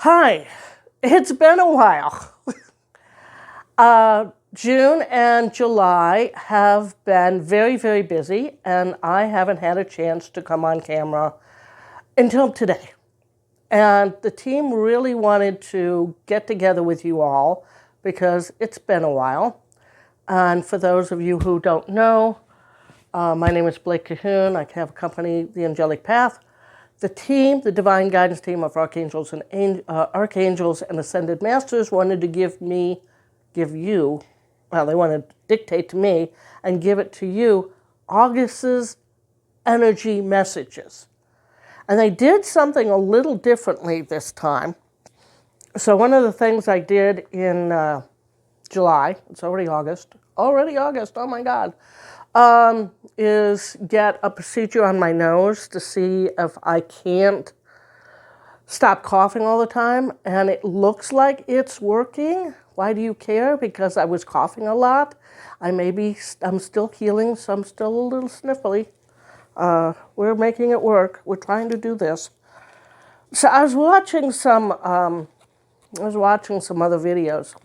Hi, it's been a while. June and July have been very, very busy, and I haven't had a chance to come on camera until today. And the team really wanted to get together with you all because it's been a while. And for those of you who don't know, my name is Blake Cahoon. I have a company, the Angelic Path. The team, the divine guidance team of archangels and ascended masters wanted to they wanted to dictate to me and give it to you August's energy messages. And they did something a little differently this time. So one of the things I did in July, it's already August, oh my God, is get a procedure on my nose to see if I can't stop coughing all the time. And it looks like it's working. Why do you care? Because I was coughing a lot. I'm still healing, so I'm still a little sniffly. We're making it work. We're trying to do this. So I was watching some other videos.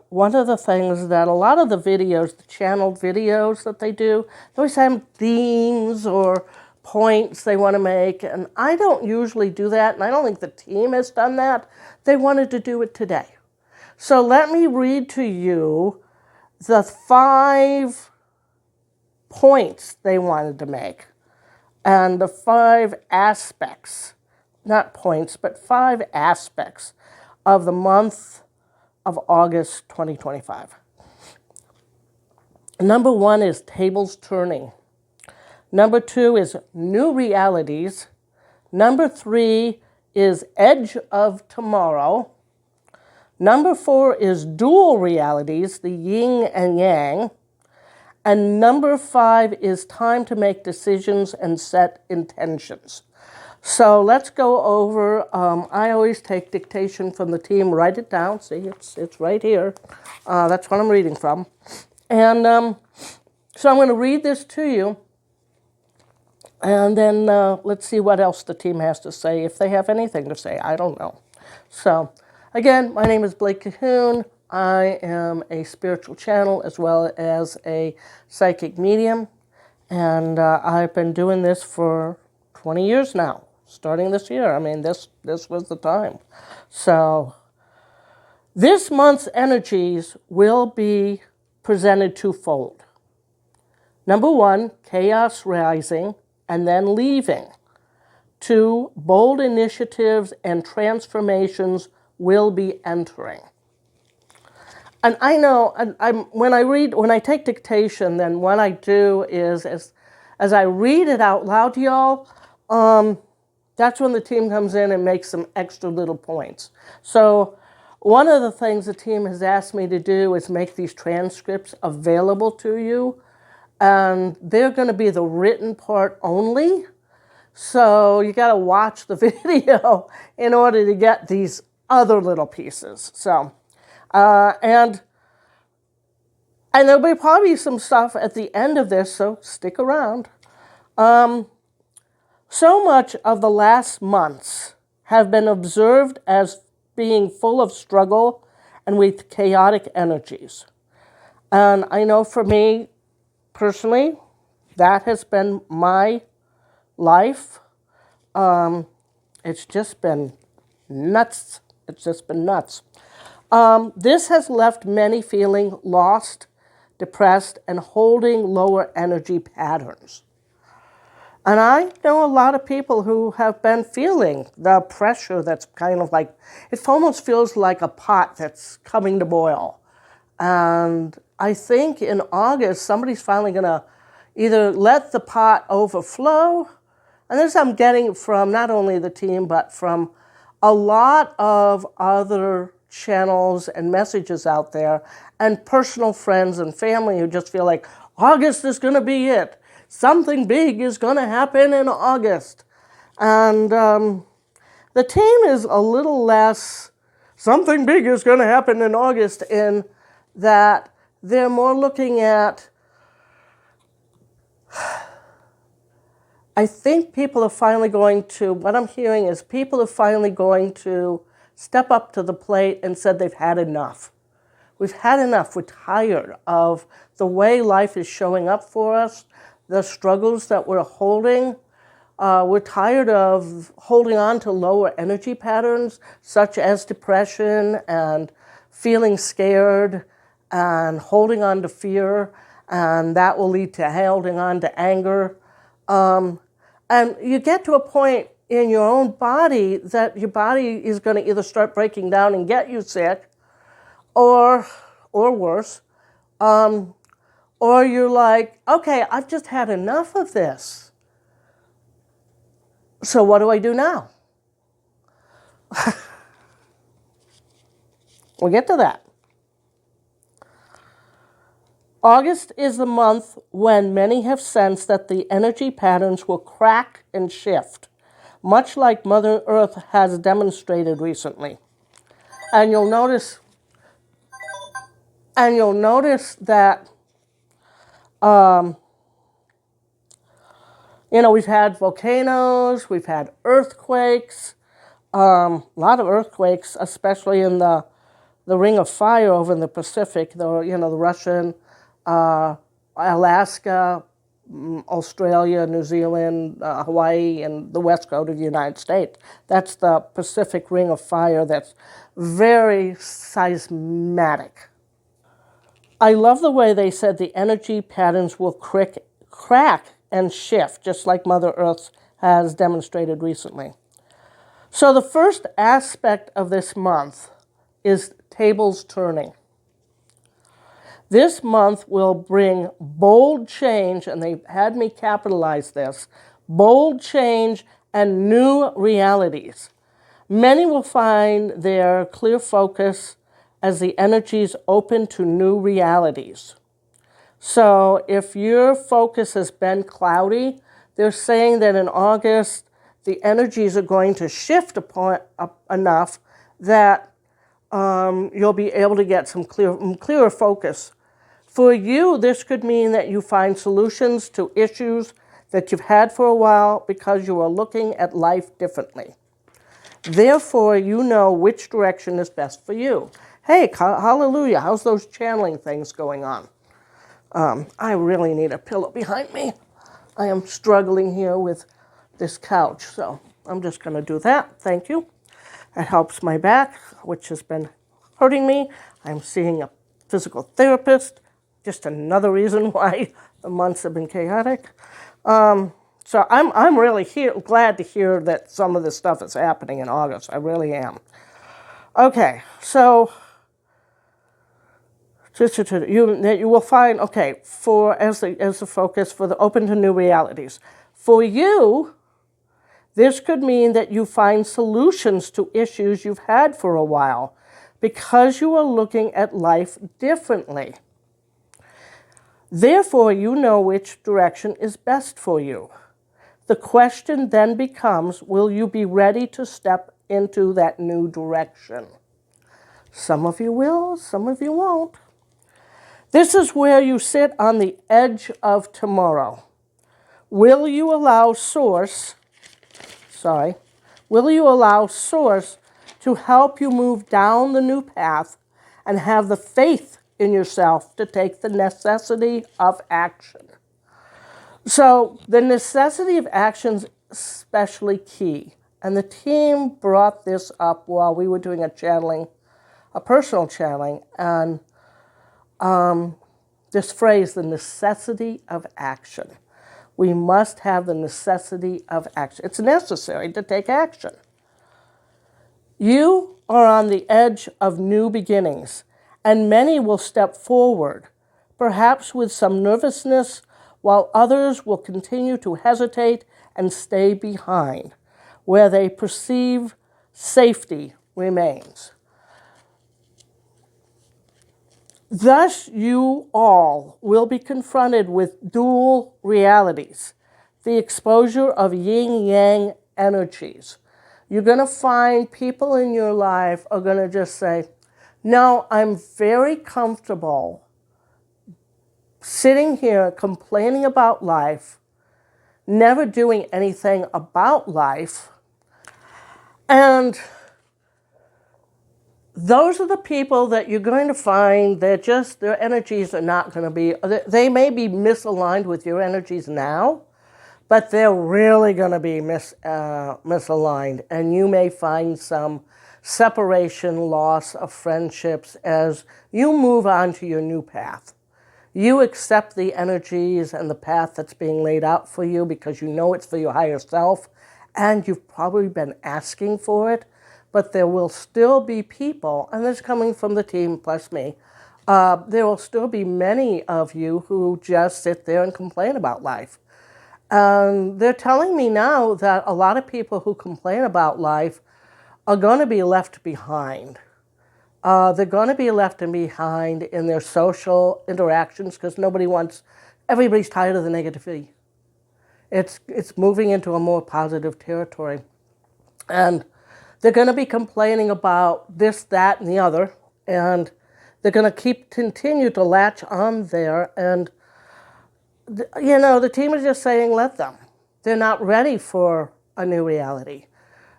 One of the things that a lot of the videos, the channeled videos that they do, they always have themes or points they want to make, and I don't usually do that, and I don't think the team has done that. They wanted to do it today. So let me read to you the 5 points they wanted to make, and the 5 aspects, not points, but 5 aspects of the month of August 2025. Number 1 is tables turning. Number 2 is new realities. Number 3 is edge of tomorrow. Number 4 is dual realities, the yin and yang. And number 5 is time to make decisions and set intentions. So let's go over, I always take dictation from the team, write it down. See, it's right here. That's what I'm reading from. And so I'm going to read this to you. And then let's see what else the team has to say, if they have anything to say. I don't know. So again, my name is Blake Cahoon. I am a spiritual channel as well as a psychic medium. And I've been doing this for 20 years now. Starting this year. I mean, this was the time. So this month's energies will be presented twofold. Number 1, chaos rising and then leaving. 2, bold initiatives and transformations will be entering. And I know, when I take dictation, then what I do is, as I read it out loud to y'all, that's when the team comes in and makes some extra little points. So one of the things the team has asked me to do is make these transcripts available to you. And they're going to be the written part only. So you got to watch the video in order to get these other little pieces. So, and there'll be probably some stuff at the end of this, so stick around. So much of the last months have been observed as being full of struggle and with chaotic energies. And I know for me, personally, that has been my life. It's just been nuts. It's just been nuts. This has left many feeling lost, depressed, and holding lower energy patterns. And I know a lot of people who have been feeling the pressure that's kind of like, it almost feels like a pot that's coming to boil. And I think in August, somebody's finally going to either let the pot overflow, and this I'm getting from not only the team, but from a lot of other channels and messages out there, and personal friends and family who just feel like August is going to be it. Something big is going to happen in August. And the team is a little less, something big is going to happen in August, in that they're more looking at I think people are finally going to, what I'm hearing is people are finally going to step up to the plate and said they've had enough. We've had enough. We're tired of the way life is showing up for us, the struggles that we're holding. We're tired of holding on to lower energy patterns, such as depression and feeling scared and holding on to fear, and that will lead to holding on to anger. And you get to a point in your own body that your body is going to either start breaking down and get you sick, or worse, or you're like, okay, I've just had enough of this. So what do I do now? We'll get to that. August is the month when many have sensed that the energy patterns will crack and shift, much like Mother Earth has demonstrated recently. And you'll notice that we've had volcanoes, we've had earthquakes, a lot of earthquakes, especially in the Ring of Fire over in the Pacific, the Russian, Alaska, Australia, New Zealand, Hawaii, and the west coast of the United States. That's the Pacific Ring of Fire that's very seismic. I love the way they said the energy patterns will crack and shift, just like Mother Earth has demonstrated recently. So the first aspect of this month is tables turning. This month will bring bold change, and they had me capitalize this, bold change and new realities. Many will find their clear focus as the energies open to new realities. So if your focus has been cloudy, they're saying that in August, the energies are going to shift enough that you'll be able to get some clearer focus. For you, this could mean that you find solutions to issues that you've had for a while because you are looking at life differently. Therefore, you know which direction is best for you. Hey, hallelujah, how's those channeling things going on? I really need a pillow behind me. I am struggling here with this couch, so I'm just going to do that. Thank you. It helps my back, which has been hurting me. I'm seeing a physical therapist. Just another reason why the months have been chaotic. So I'm really glad to hear that some of this stuff is happening in August. I really am. Okay, so you will find, okay, as the focus for the open to new realities. For you, this could mean that you find solutions to issues you've had for a while because you are looking at life differently. Therefore, you know which direction is best for you. The question then becomes, will you be ready to step into that new direction? Some of you will, some of you won't. This is where you sit on the edge of tomorrow. Will you allow Source to help you move down the new path and have the faith in yourself to take the necessity of action? So the necessity of action is especially key. And the team brought this up while we were doing a personal channeling, and this phrase, the necessity of action. We must have the necessity of action. It's necessary to take action. You are on the edge of new beginnings, and many will step forward, perhaps with some nervousness, while others will continue to hesitate and stay behind, where they perceive safety remains. Thus, you all will be confronted with dual realities, the exposure of yin-yang energies. You're going to find people in your life are going to just say, no, I'm very comfortable sitting here complaining about life, never doing anything about life. And those are the people that you're going to find that just their energies are not going to be, they may be misaligned with your energies now, but they're really going to be misaligned. And you may find some separation, loss of friendships as you move on to your new path. You accept the energies and the path that's being laid out for you because you know it's for your higher self, and you've probably been asking for it, but there will still be people, and this is coming from the team plus me, there will still be many of you who just sit there and complain about life. They're telling me now that a lot of people who complain about life are going to be left behind. They're going to be left behind in their social interactions because everybody's tired of the negativity. It's moving into a more positive territory. And they're going to be complaining about this, that, and the other. And they're going to continue to latch on there. And, the team is just saying, let them. They're not ready for a new reality.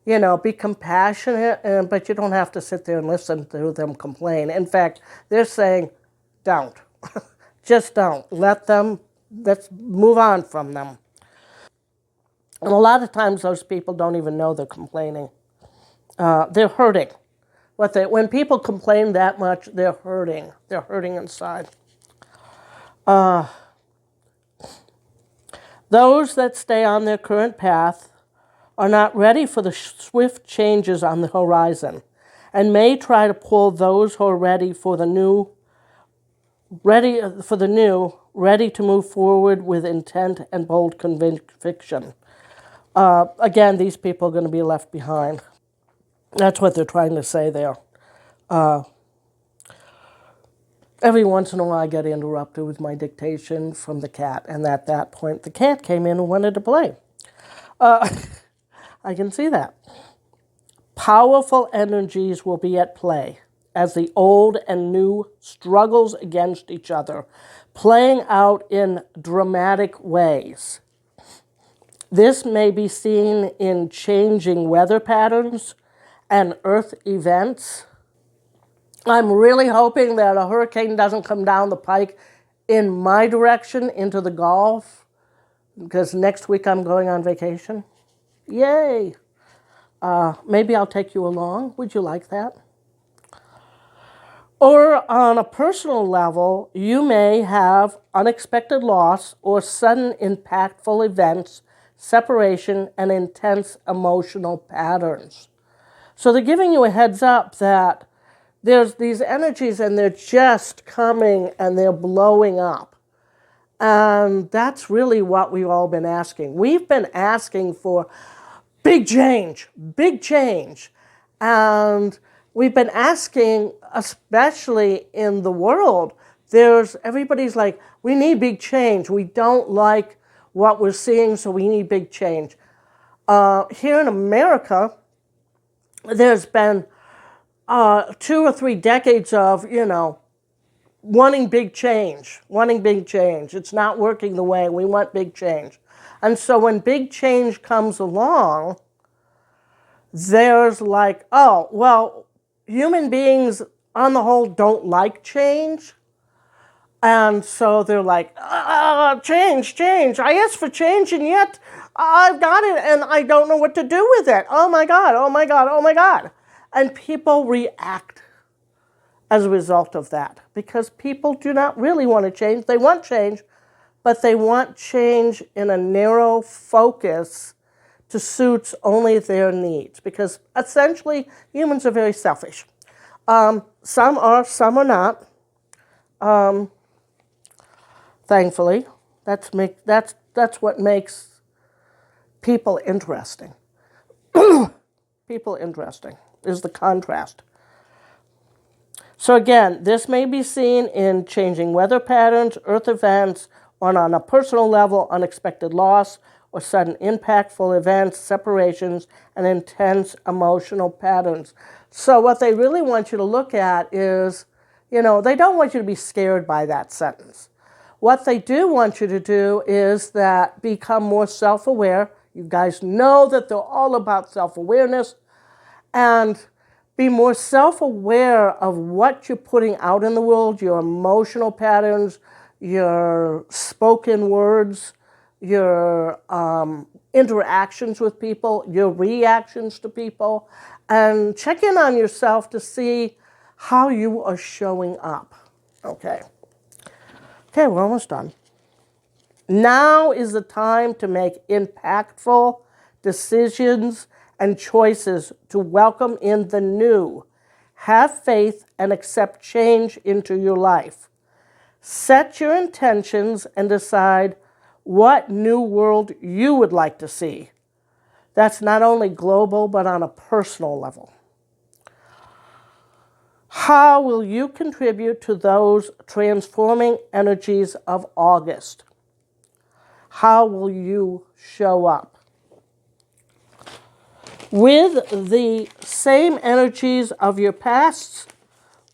Be compassionate, but you don't have to sit there and listen to them complain. In fact, they're saying, don't. Just don't. Let's move on from them. And a lot of times those people don't even know they're complaining. They're hurting. When people complain that much, they're hurting. They're hurting inside. Those that stay on their current path are not ready for the swift changes on the horizon and may try to pull those who are ready to move forward with intent and bold conviction. Again, these people are going to be left behind. That's what they're trying to say there. Every once in a while I get interrupted with my dictation from the cat, and at that point the cat came in and wanted to play. I can see that. Powerful energies will be at play as the old and new struggles against each other, playing out in dramatic ways. This may be seen in changing weather patterns and earth events. I'm really hoping that a hurricane doesn't come down the pike in my direction into the Gulf, because next week I'm going on vacation. Yay! Maybe I'll take you along. Would you like that? Or on a personal level, you may have unexpected loss or sudden impactful events, separation, and intense emotional patterns. So they're giving you a heads up that there's these energies and they're just coming and they're blowing up. And that's really what we've all been asking. We've been asking for big change. And we've been asking, especially in the world, everybody's like, we need big change. We don't like what we're seeing, so we need big change. Here in America, there's been 2 or 3 decades of, wanting big change. It's not working the way we want big change. And so when big change comes along, there's like, oh, well, human beings on the whole don't like change. And so they're like, change. I asked for change and yet I've got it and I don't know what to do with it. Oh my God. And people react as a result of that because people do not really want to change. They want change, but they want change in a narrow focus to suit only their needs because essentially humans are very selfish. Some are, some are not. Thankfully, that's what makes people interesting. People interesting is the contrast. So again, this may be seen in changing weather patterns, earth events, or on a personal level, unexpected loss, or sudden impactful events, separations, and intense emotional patterns. So what they really want you to look at is, they don't want you to be scared by that sentence. What they do want you to do is that become more self-aware. You guys know that they're all about self-awareness, and be more self-aware of what you're putting out in the world, your emotional patterns, your spoken words, your interactions with people, your reactions to people, and check in on yourself to see how you are showing up. Okay, we're almost done. Now is the time to make impactful decisions and choices to welcome in the new. Have faith and accept change into your life. Set your intentions and decide what new world you would like to see. That's not only global, but on a personal level. How will you contribute to those transforming energies of August? How will you show up? With the same energies of your past,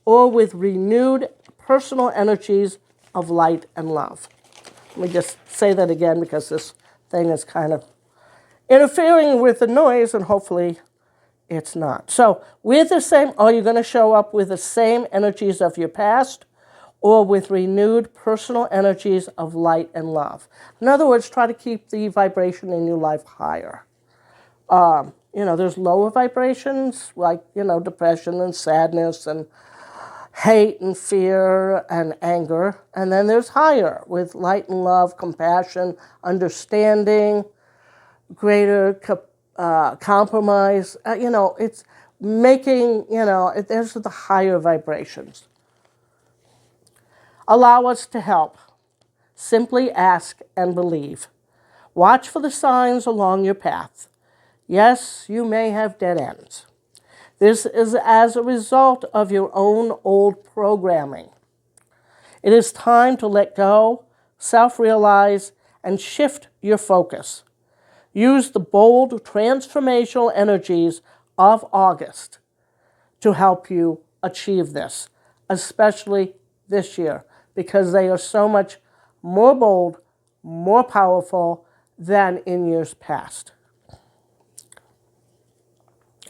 or with renewed personal energies of light and love? Let me just say that again, because this thing is kind of interfering with the noise, and hopefully it's not. So with the same, are you going to show up with the same energies of your past, or with renewed personal energies of light and love? In other words, try to keep the vibration in your life higher. There's lower vibrations like, depression and sadness and hate and fear and anger. And then there's higher with light and love, compassion, understanding, greater compromise. It's making, there's the higher vibrations. Allow us to help. Simply ask and believe. Watch for the signs along your path. Yes, you may have dead ends. This is as a result of your own old programming. It is time to let go, self-realize, and shift your focus. Use the bold transformational energies of August to help you achieve this, especially this year, because they are so much more bold, more powerful than in years past.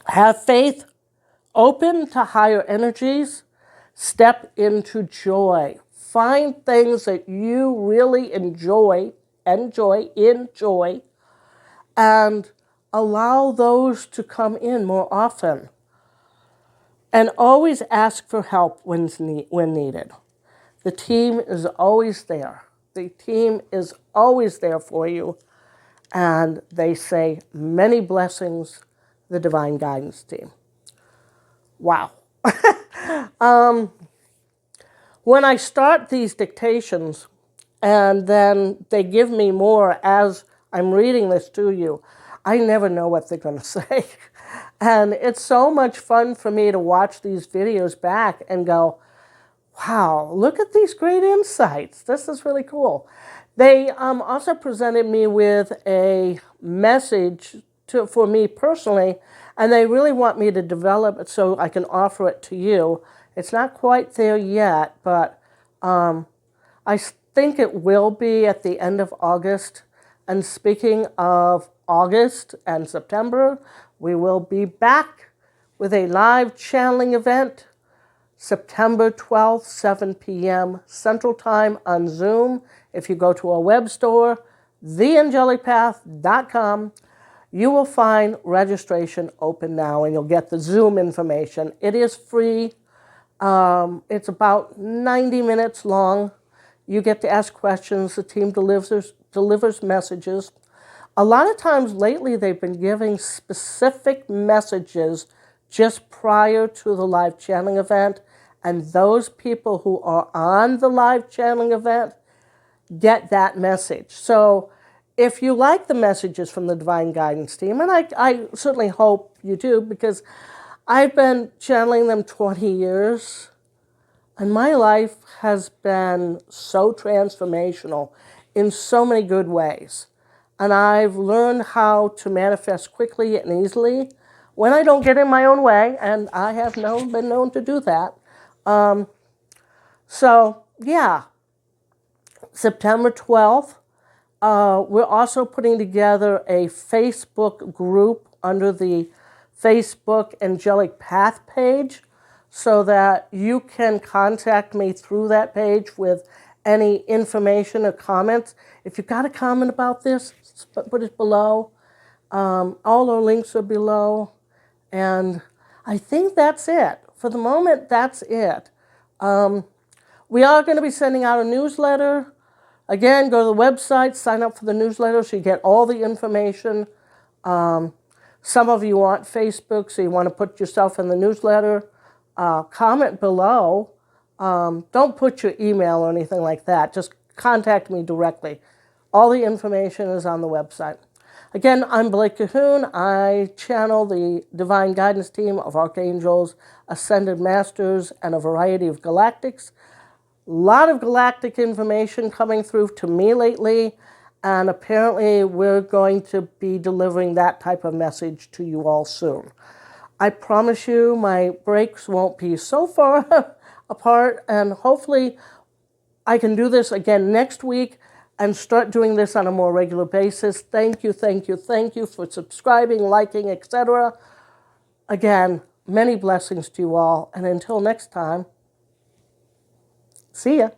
Have faith, open to higher energies, step into joy. Find things that you really enjoy, and allow those to come in more often. And always ask for help when needed. The team is always there. The team is always there for you. And they say many blessings, the Divine Guidance Team. Wow. When I start these dictations, and then they give me more as I'm reading this to you, I never know what they're going to say. And it's so much fun for me to watch these videos back and go, wow, look at these great insights. This is really cool. They also presented me with a message for me personally, and they really want me to develop it so I can offer it to you. It's not quite there yet, but I think it will be at the end of August. And speaking of August and September, we will be back with a live channeling event September 12th, 7 p.m. Central Time on Zoom. If you go to our web store, theangelicpath.com, you will find registration open now, and you'll get the Zoom information. It is free. It's about 90 minutes long. You get to ask questions. The team delivers messages. A lot of times lately, they've been giving specific messages just prior to the live channeling event. And those people who are on the live channeling event get that message. So if you like the messages from the Divine Guidance Team, and I certainly hope you do, because I've been channeling them 20 years, and my life has been so transformational in so many good ways. And I've learned how to manifest quickly and easily when I don't get in my own way, and I have been known to do that. So, yeah, September 12th, we're also putting together a Facebook group under the Facebook Angelic Path page so that you can contact me through that page with any information or comments. If you've got a comment about this, put it below. All our links are below. And I think that's it. For the moment, that's it. We are going to be sending out a newsletter. Again, go to the website, sign up for the newsletter so you get all the information. Some of you want Facebook, so you want to put yourself in the newsletter. Comment below. Don't put your email or anything like that. Just contact me directly. All the information is on the website. Again, I'm Blake Cahoon. I channel the divine guidance team of archangels, ascended masters, and a variety of galactics. A lot of galactic information coming through to me lately, and apparently we're going to be delivering that type of message to you all soon. I promise you my breaks won't be so far apart, and hopefully I can do this again next week and start doing this on a more regular basis. Thank you, thank you, thank you for subscribing, liking, etc. Again, many blessings to you all, and until next time, see ya.